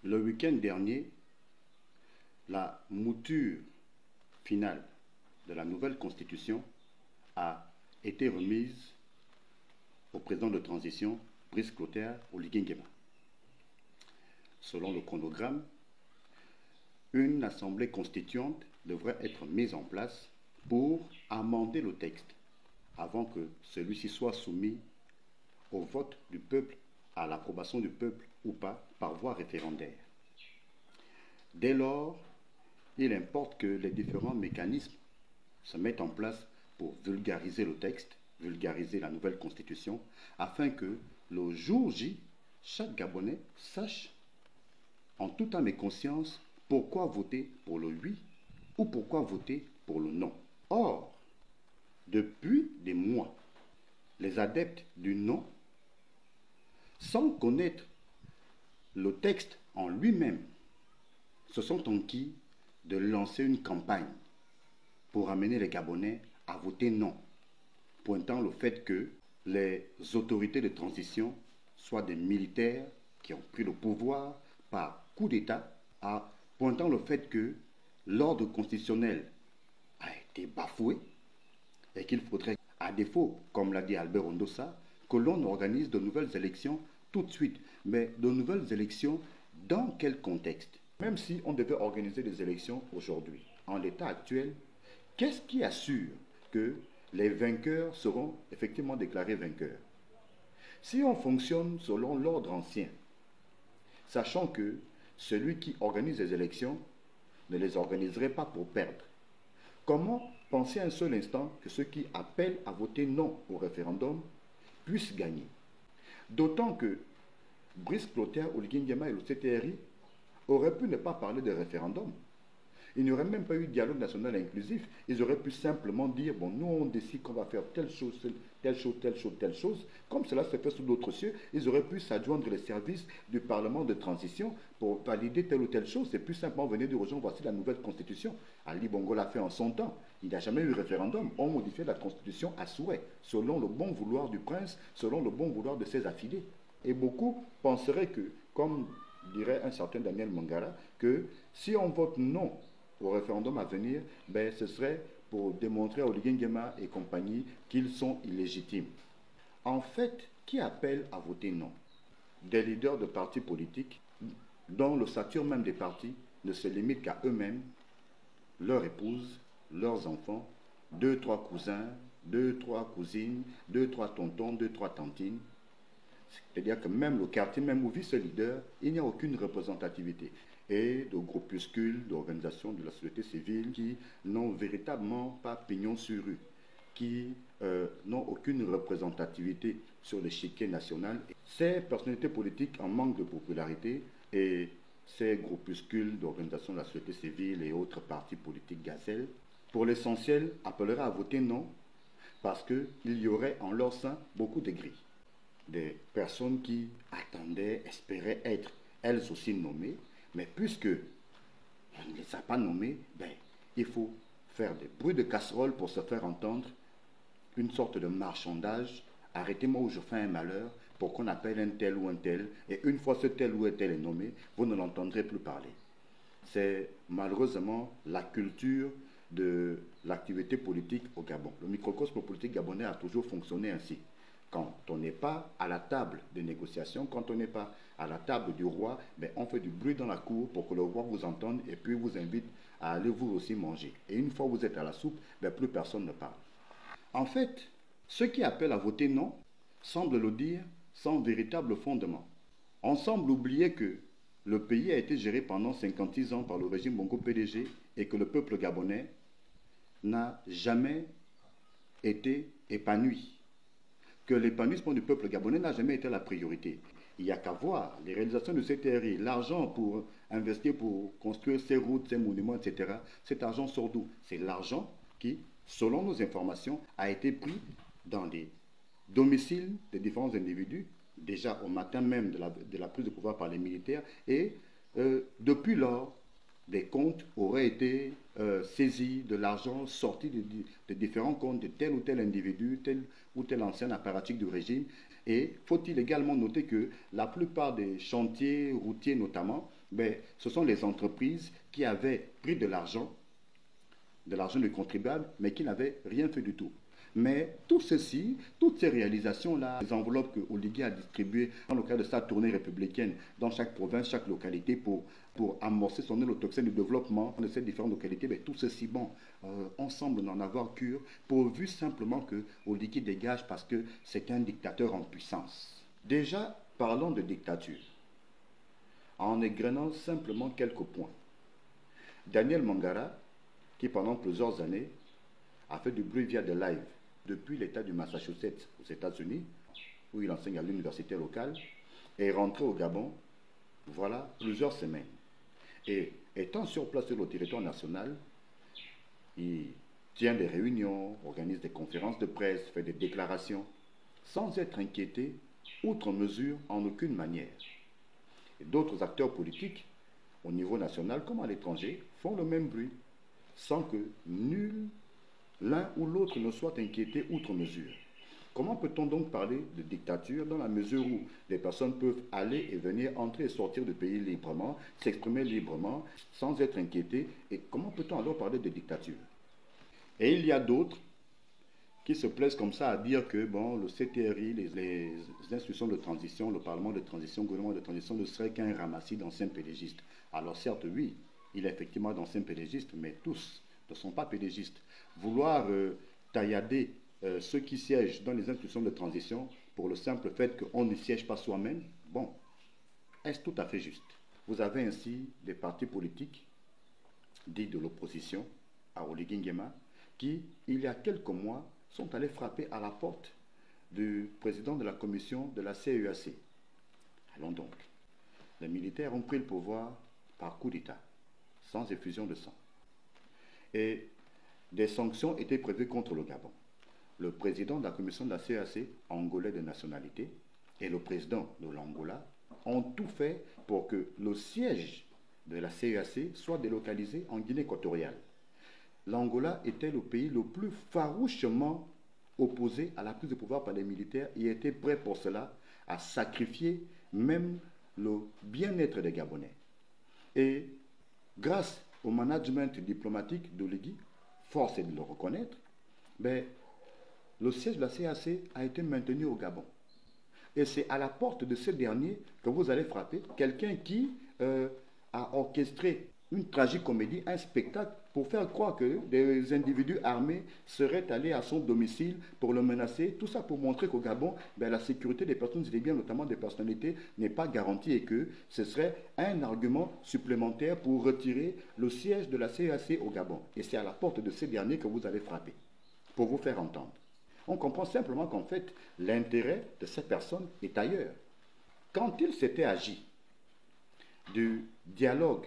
Le week-end dernier, la mouture finale de la nouvelle constitution a été remise au président de transition, Brice Clotaire Oligui Nguema. Selon le chronogramme, une assemblée constituante devrait être mise en place pour amender le texte avant que celui-ci soit soumis au vote du peuple, à l'approbation du peuple ou pas, par voie référendaire. Dès lors, il importe que les différents mécanismes se mettent en place pour vulgariser le texte, vulgariser la nouvelle constitution, afin que le jour J, chaque Gabonais sache en toute âme et conscience pourquoi voter pour le oui ou pourquoi voter pour le non. Or, depuis des mois, les adeptes du non, sans connaître le texte en lui-même, se sont enquis de lancer une campagne pour amener les Gabonais à voter non, pointant le fait que les autorités de transition soient des militaires qui ont pris le pouvoir par coup d'État, pointant le fait que l'ordre constitutionnel a été bafoué et qu'il faudrait, à défaut, comme l'a dit Albert Ondossa, que l'on organise de nouvelles élections tout de suite. Mais de nouvelles élections, dans quel contexte? Même si on devait organiser des élections aujourd'hui, en l'état actuel, qu'est-ce qui assure que les vainqueurs seront effectivement déclarés vainqueurs? Si on fonctionne selon l'ordre ancien, sachant que celui qui organise les élections ne les organiserait pas pour perdre, comment penser un seul instant que ceux qui appellent à voter non au référendum puissent gagner? D'autant que Brice Clotaire, Oligui Nguema et le CTRI auraient pu ne pas parler de référendum. Il n'y aurait même pas eu de dialogue national inclusif. Ils auraient pu simplement dire, bon, nous on décide qu'on va faire telle chose, telle chose, telle chose, telle chose. Comme cela se fait sous d'autres cieux, ils auraient pu s'adjoindre les services du Parlement de transition pour valider telle ou telle chose. C'est plus simplement venir dire aux gens, voici la nouvelle constitution. Ali Bongo l'a fait en son temps. Il n'y a jamais eu référendum. On modifiait la constitution à souhait, selon le bon vouloir du prince, selon le bon vouloir de ses affiliés. Et beaucoup penseraient que, comme dirait un certain Daniel Mangara, que si on vote non au référendum à venir, ben, ce serait pour démontrer à Oligui Nguema et compagnie qu'ils sont illégitimes. En fait, qui appelle à voter non? Des leaders de partis politiques dont le statut même des partis ne se limite qu'à eux-mêmes, leur épouse, leurs enfants, 2-3 cousins, 2-3 cousines, 2-3 tontons, 2-3 tantines. C'est-à-dire que même le quartier, même où vit ce leader, il n'y a aucune représentativité. Et de groupuscules, d'organisations de la société civile qui n'ont véritablement pas pignon sur rue, qui n'ont aucune représentativité sur l'échiquier national. Ces personnalités politiques en manque de popularité et ces groupuscules d'organisations de la société civile et autres partis politiques gazelles, pour l'essentiel, appelleraient à voter non parce qu'il y aurait en leur sein beaucoup de grilles. Des personnes qui attendaient, espéraient être elles aussi nommées, mais puisque on ne les a pas nommées, ben, il faut faire des bruits de casserole pour se faire entendre, une sorte de marchandage. Arrêtez-moi ou je fais un malheur pour qu'on appelle un tel ou un tel, et une fois ce tel ou un tel est nommé, vous ne l'entendrez plus parler. C'est malheureusement la culture de l'activité politique au Gabon. Le microcosme politique gabonais a toujours fonctionné ainsi. Quand on n'est pas à la table de négociation, quand on n'est pas à la table du roi, ben on fait du bruit dans la cour pour que le roi vous entende et puis vous invite à aller vous aussi manger. Et une fois que vous êtes à la soupe, ben plus personne ne parle. En fait, ceux qui appellent à voter non semblent le dire sans véritable fondement. On semble oublier que le pays a été géré pendant 56 ans par le régime Bongo PDG et que le peuple gabonais n'a jamais été épanoui. Que l'épanouissement du peuple gabonais n'a jamais été la priorité. Il n'y a qu'à voir les réalisations de CTRI, l'argent pour investir, pour construire ces routes, ces monuments, etc. Cet argent sort d'où? C'est l'argent qui, selon nos informations, a été pris dans les domiciles des différents individus, déjà au matin même de la prise de pouvoir par les militaires, et depuis lors, des comptes auraient été saisis, de l'argent sorti de différents comptes de tel ou tel individu, tel ou tel ancien apparatchik du régime, Et faut-il également noter que la plupart des chantiers routiers notamment, ben, ce sont les entreprises qui avaient pris de l'argent du contribuable, mais qui n'avaient rien fait du tout. Mais tout ceci, toutes ces réalisations-là, les enveloppes que Oligui a distribuées dans le cadre de sa tournée républicaine dans chaque province, chaque localité pour amorcer son holotoxine du développement de ces différentes localités, mais tout ceci, bon, on semble n'en avoir cure, pourvu simplement que Oligui dégage parce que c'est un dictateur en puissance. Déjà, parlons de dictature, en égrenant simplement quelques points. Daniel Mangara, qui pendant plusieurs années a fait du bruit via des lives depuis l'État du Massachusetts aux États-Unis, où il enseigne à l'université locale, est rentré au Gabon, voilà, plusieurs semaines. Et étant sur place sur le territoire national, il tient des réunions, organise des conférences de presse, fait des déclarations, sans être inquiété, outre mesure, en aucune manière. Et d'autres acteurs politiques, au niveau national comme à l'étranger, font le même bruit, sans que nul, l'un ou l'autre ne soit inquiété outre mesure. Comment peut-on donc parler de dictature dans la mesure où les personnes peuvent aller et venir, entrer et sortir du pays librement, s'exprimer librement, sans être inquiétées? Et comment peut-on alors parler de dictature? Et il y a d'autres qui se plaisent comme ça à dire que bon, le CTRI, les institutions de transition, le Parlement de transition, le gouvernement de transition ne serait qu'un ramassis d'anciens pédégistes. Alors certes, oui, il est effectivement d'anciens pédégistes, mais tous ne sont pas pédégistes. Vouloir taillader ceux qui siègent dans les institutions de transition pour le simple fait qu'on ne siège pas soi-même, bon, est-ce tout à fait juste? Vous avez ainsi des partis politiques dits de l'opposition à Oligui Nguema qui, il y a quelques mois, sont allés frapper à la porte du président de la commission de la CEAC. Allons donc. Les militaires ont pris le pouvoir par coup d'État, sans effusion de sang. Et des sanctions étaient prévues contre le Gabon. Le président de la commission de la CEAC, angolais de nationalité, et le président de l'Angola ont tout fait pour que le siège de la CEAC soit délocalisé en Guinée équatoriale. L'Angola était le pays le plus farouchement opposé à la prise de pouvoir par les militaires et était prêt pour cela à sacrifier même le bien-être des Gabonais. Et grâce au management diplomatique d'Oligui, force est de le reconnaître, ben, le siège de la CAC a été maintenu au Gabon. Et c'est à la porte de ce dernier que vous allez frapper quelqu'un qui a orchestré une tragicomédie, un spectacle, pour faire croire que des individus armés seraient allés à son domicile pour le menacer. Tout ça pour montrer qu'au Gabon, ben, la sécurité des personnes et des biens, notamment des personnalités, n'est pas garantie et que ce serait un argument supplémentaire pour retirer le siège de la CAC au Gabon. Et c'est à la porte de ces derniers que vous allez frapper, pour vous faire entendre. On comprend simplement qu'en fait, l'intérêt de ces personnes est ailleurs. Quand il s'était agi du dialogue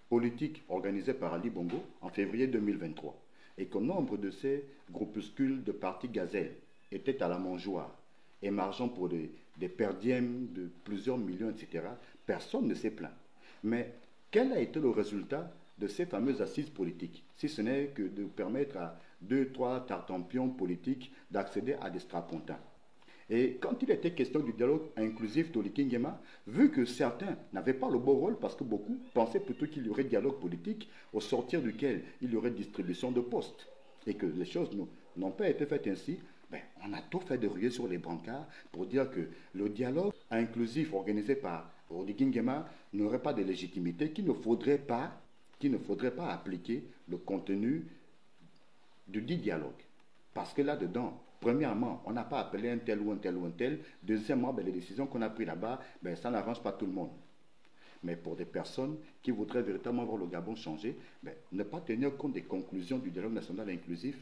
politique organisé par Ali Bongo en février 2023 et qu'au nombre de ces groupuscules de partis gazelles étaient à la mangeoire, émargeant pour des perdièmes de plusieurs millions, etc., personne ne s'est plaint. Mais quel a été le résultat de ces fameuses assises politiques, si ce n'est que de permettre à 2-3 tartampions politiques d'accéder à des strapontins? Et quand il était question du dialogue inclusif d'Oligui Nguema, vu que certains n'avaient pas le beau rôle, parce que beaucoup pensaient plutôt qu'il y aurait dialogue politique, au sortir duquel il y aurait distribution de postes, et que les choses n'ont pas été faites ainsi, ben, on a tout fait de ruer sur les brancards pour dire que le dialogue inclusif organisé par Oligui Nguema n'aurait pas de légitimité, qu'il ne faudrait pas appliquer le contenu du dit dialogue. Parce que là-dedans, premièrement, on n'a pas appelé un tel ou un tel ou un tel. Deuxièmement, ben, les décisions qu'on a prises là-bas, ben, ça n'arrange pas tout le monde. Mais pour des personnes qui voudraient véritablement voir le Gabon changer, ben, ne pas tenir compte des conclusions du dialogue national inclusif,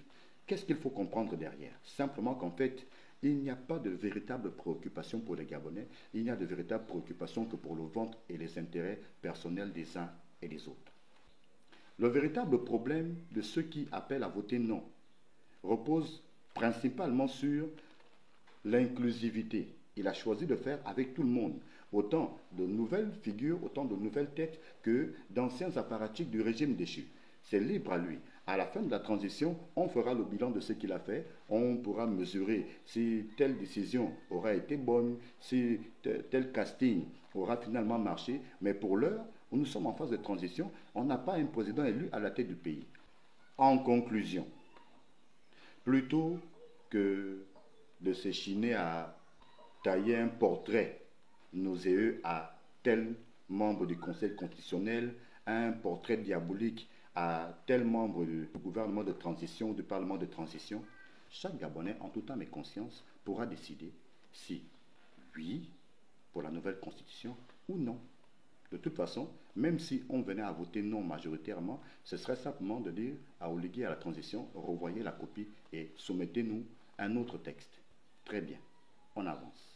qu'est-ce qu'il faut comprendre derrière? Simplement qu'en fait, il n'y a pas de véritable préoccupation pour les Gabonais, il n'y a de véritable préoccupation que pour le ventre et les intérêts personnels des uns et des autres. Le véritable problème de ceux qui appellent à voter non repose principalement sur l'inclusivité. Il a choisi de faire avec tout le monde, autant de nouvelles figures, autant de nouvelles têtes que d'anciens apparatchiks du régime déchu. C'est libre à lui. À la fin de la transition, on fera le bilan de ce qu'il a fait. On pourra mesurer si telle décision aura été bonne, si tel casting aura finalement marché. Mais pour l'heure, où nous sommes en phase de transition, on n'a pas un président élu à la tête du pays. En conclusion, plutôt que de s'échiner à tailler un portrait nauséeux à tel membre du Conseil constitutionnel, un portrait diabolique à tel membre du gouvernement de transition, du Parlement de transition, chaque Gabonais, en tout âme et conscience, pourra décider si oui pour la nouvelle constitution ou non. De toute façon, même si on venait à voter non majoritairement, ce serait simplement de dire à Oligui à la transition, revoyez la copie et soumettez-nous un autre texte. Très bien, on avance.